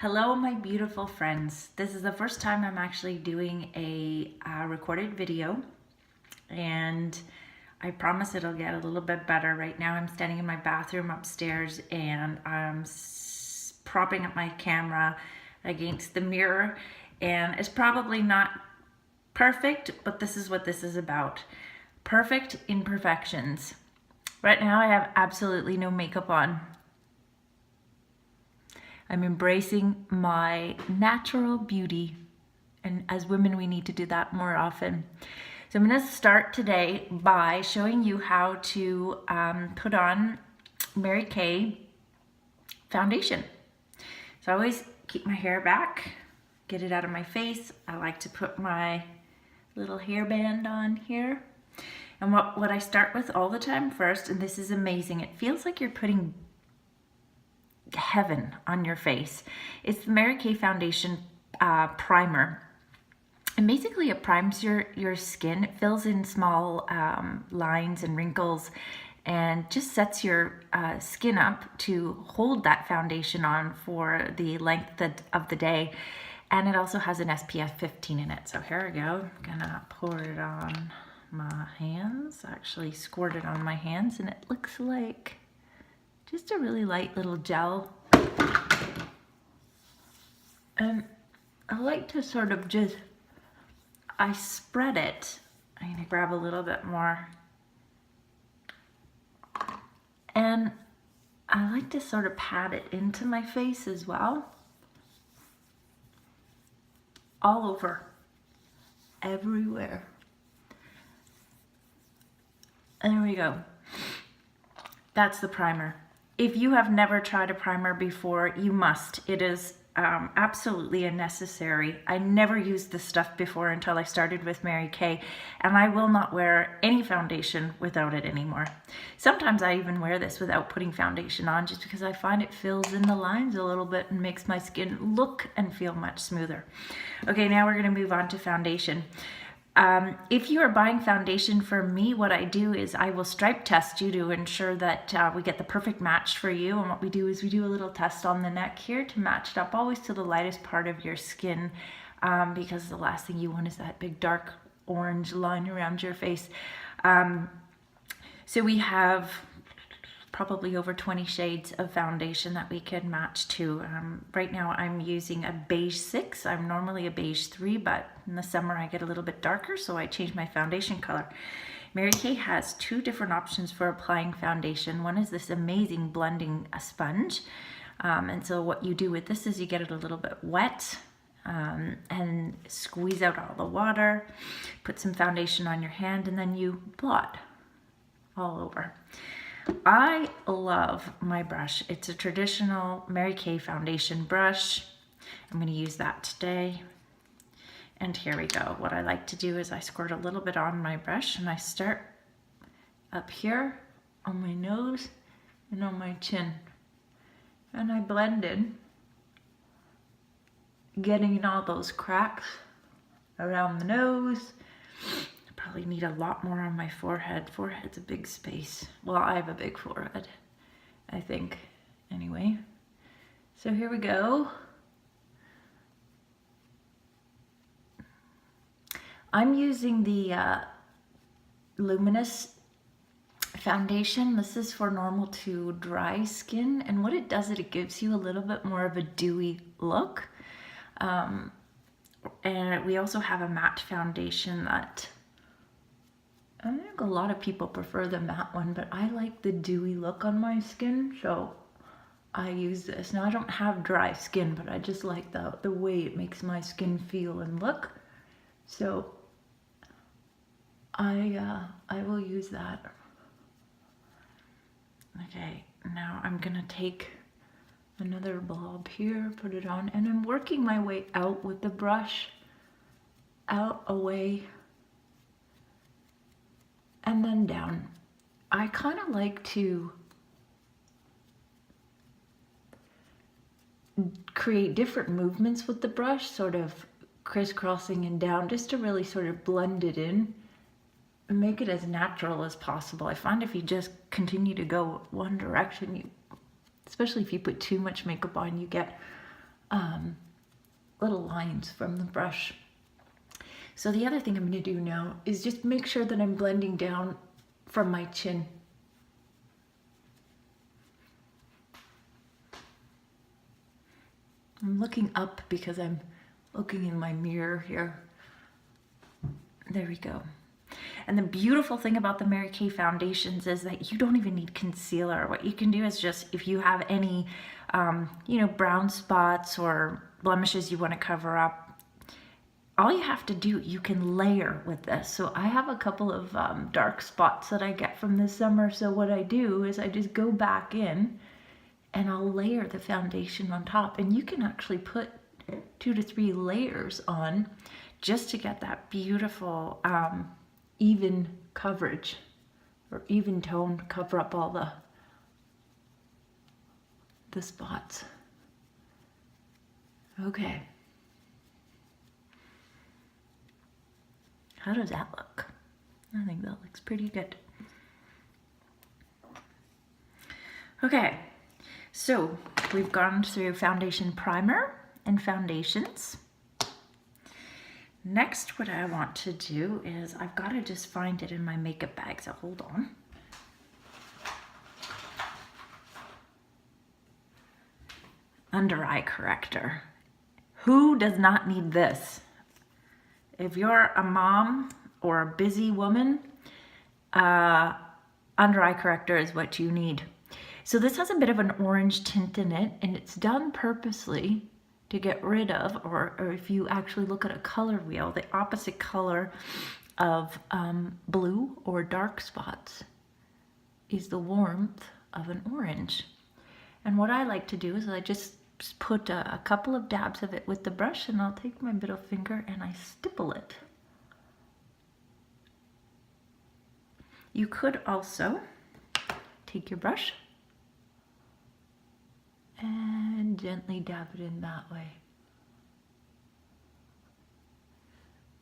Hello, my beautiful friends. This is the first time I'm actually doing a recorded video, and I promise it'll get a little bit better. Right now I'm standing in my bathroom upstairs and I'm propping up my camera against the mirror, and it's probably not perfect, but this is what this is about. Perfect imperfections. Right now I have absolutely no makeup on. I'm embracing my natural beauty, and as women we need to do that more often. So I'm going to start today by showing you how to put on Mary Kay foundation. So I always keep my hair back, get it out of my face. I like to put my little hairband on here. And what I start with all the time first, and this is amazing, it feels like you're putting heaven on your face. It's the Mary Kay foundation primer, and basically it primes your skin. It fills in small lines and wrinkles and just sets your skin up to hold that foundation on for the length of the day. And it also has an SPF 15 in it. So here we go. I'm gonna pour it on my hands, actually squirt it on my hands, and it looks like just a really light little gel. And I like to sort of I spread it. I'm gonna grab a little bit more. And I like to sort of pat it into my face as well. All over, everywhere. And there we go. That's the primer. If you have never tried a primer before, you must. It is absolutely a necessary. I never used this stuff before until I started with Mary Kay, and I will not wear any foundation without it anymore. Sometimes I even wear this without putting foundation on, just because I find it fills in the lines a little bit and makes my skin look and feel much smoother. Okay, now we're gonna move on to foundation. If you are buying foundation from me, what I do is I will stripe test you to ensure that we get the perfect match for you. And what we do is we do a little test on the neck here to match it up always to the lightest part of your skin, because the last thing you want is that big dark orange line around your face. So we have probably over 20 shades of foundation that we can match to. Right now I'm using a beige 6. I'm normally a beige 3, but in the summer I get a little bit darker, so I change my foundation color. Mary Kay has two different options for applying foundation. One is this amazing blending sponge. And so what you do with this is you get it a little bit wet, and squeeze out all the water, put some foundation on your hand, and then you blot all over. I love my brush. It's a traditional Mary Kay foundation brush. I'm going to use that today. And here we go. What I like to do is I squirt a little bit on my brush, and I start up here on my nose and on my chin. And I blend in, getting in all those cracks around the nose. Probably need a lot more on my forehead. Forehead's a big space. Well, I have a big forehead, I think, anyway. So here we go. I'm using the Luminous foundation. This is for normal to dry skin, and what it does is it gives you a little bit more of a dewy look. And we also have a matte foundation that I think a lot of people prefer the matte one, but I like the dewy look on my skin, so I use this. Now I don't have dry skin, but I just like the way it makes my skin feel and look. So I will use that. Okay, now I'm gonna take another blob here, put it on, and I'm working my way out with the brush, out, away, and then down. I kind of like to create different movements with the brush, sort of crisscrossing and down, just to really sort of blend it in and make it as natural as possible. I find if you just continue to go one direction, especially if you put too much makeup on, you get little lines from the brush. So the other thing I'm going to do now is just make sure that I'm blending down from my chin. I'm looking up because I'm looking in my mirror here. There we go. And the beautiful thing about the Mary Kay foundations is that you don't even need concealer. What you can do is just, if you have any, brown spots or blemishes you want to cover up, all you have to do, you can layer with this. So I have a couple of dark spots that I get from this summer. So what I do is I just go back in and I'll layer the foundation on top. And you can actually put 2 to 3 layers on just to get that beautiful even coverage or even tone, cover up all the spots. Okay. How does that look? I think that looks pretty good. Okay, so we've gone through foundation primer and foundations. Next, what I want to do is I've got to just find it in my makeup bag, so hold on. Under eye corrector. Who does not need this? If you're a mom or a busy woman, under eye corrector is what you need. So this has a bit of an orange tint in it, and it's done purposely to get rid of, or if you actually look at a color wheel, the opposite color of blue or dark spots is the warmth of an orange. And what I like to do is I just put a couple of dabs of it with the brush, and I'll take my middle finger and I stipple it. You could also take your brush and gently dab it in that way.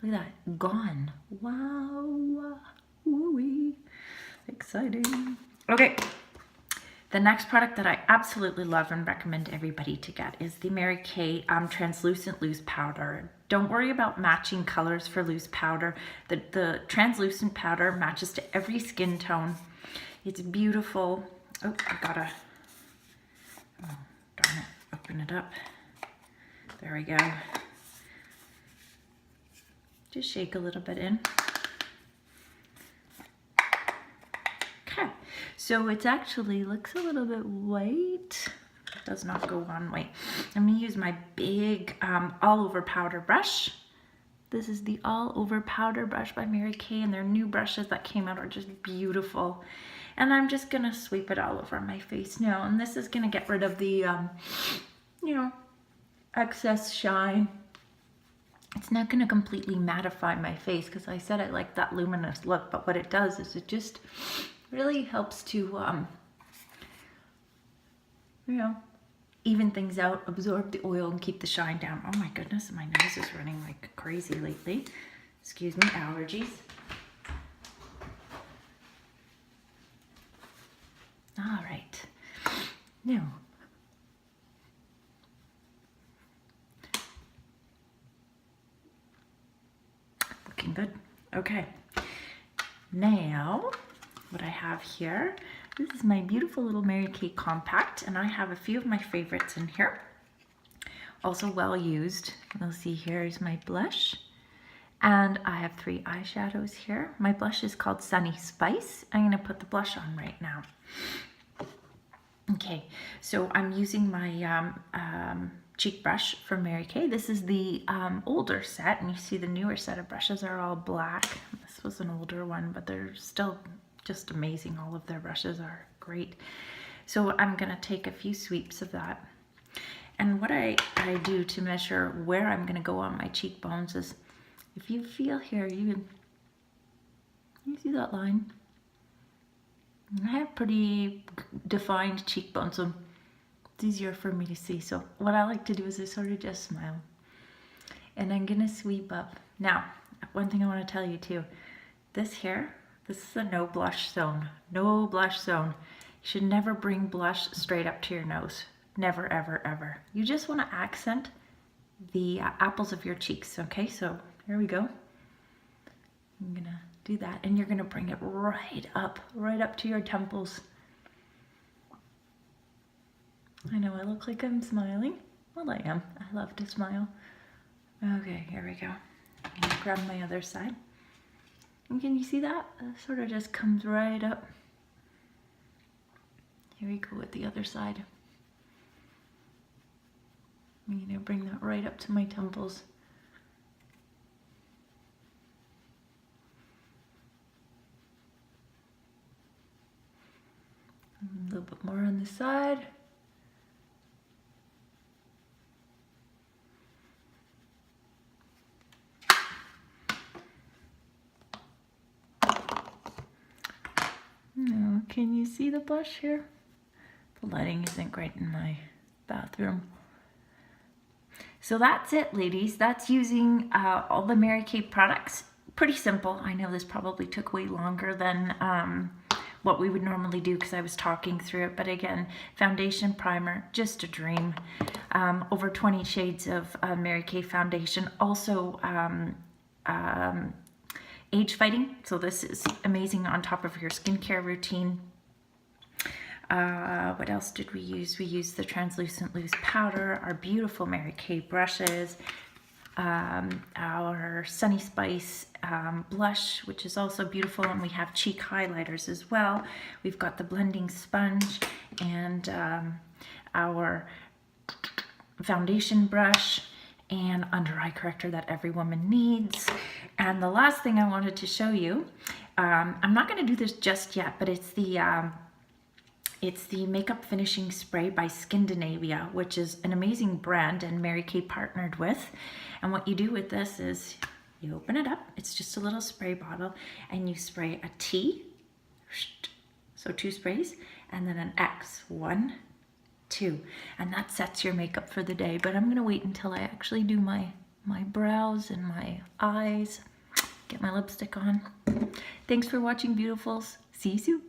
Look at that, gone. Wow, woo-wee, exciting. Okay. The next product that I absolutely love and recommend everybody to get is the Mary Kay translucent loose powder. Don't worry about matching colors for loose powder. The translucent powder matches to every skin tone. It's beautiful. Oh, I gotta, oh, darn it, open it up. There we go. Just shake a little bit in. So it actually looks a little bit white. It does not go on white. I'm going to use my big all over powder brush. This is the all over powder brush by Mary Kay, and their new brushes that came out are just beautiful. And I'm just going to sweep it all over my face now. And this is going to get rid of the, excess shine. It's not going to completely mattify my face because I said I like that luminous look, but what it does is it just really helps to, even things out, absorb the oil and keep the shine down. Oh my goodness, my nose is running like crazy lately. Excuse me, allergies. All right, now, looking good. Okay, now, what I have here, this is my beautiful little Mary Kay compact, and I have a few of my favorites in here. Also well used. You'll see here is my blush, and I have 3 eyeshadows here. My blush is called Sunny Spice. I'm going to put the blush on right now. Okay, so I'm using my cheek brush from Mary Kay. This is the older set, and you see the newer set of brushes are all black. This was an older one, but they're still just amazing. All of their brushes are great. So I'm gonna take a few sweeps of that. And what I do to measure where I'm gonna go on my cheekbones is, if you feel here, you see that line? I have pretty defined cheekbones, so it's easier for me to see. So what I like to do is I sort of just smile. And I'm gonna sweep up. Now, one thing I wanna tell you too, this here, this is a no blush zone. No blush zone. You should never bring blush straight up to your nose. Never, ever, ever. You just want to accent the apples of your cheeks, okay? So here we go. I'm gonna do that, and you're gonna bring it right up to your temples. I know I look like I'm smiling. Well, I am. I love to smile. Okay, here we go. I'm gonna grab my other side. And can you see that? It sort of just comes right up. Here we go with the other side. I'm gonna bring that right up to my temples. A little bit more on the side. Now, can you see the blush here? The lighting isn't great in my bathroom. So that's it, ladies. That's using all the Mary Kay products. Pretty simple. I know this probably took way longer than what we would normally do because I was talking through it. But again, foundation, primer, just a dream. Over 20 shades of Mary Kay foundation. Also age fighting. So this is amazing on top of your skincare routine. What else did we use? We used the translucent loose powder, our beautiful Mary Kay brushes, our Sunny Spice blush, which is also beautiful, and we have cheek highlighters as well. We've got the blending sponge and our foundation brush and under eye corrector that every woman needs. And the last thing I wanted to show you, I'm not going to do this just yet, but it's the makeup finishing spray by Skindinavia, which is an amazing brand and Mary Kay partnered with. And what you do with this is you open it up. It's just a little spray bottle, and you spray a T, so 2 sprays, and then an X, 1, 2, and that sets your makeup for the day. But I'm gonna wait until I actually do my brows and my eyes, get my lipstick on. Thanks for watching, beautifuls. See you soon.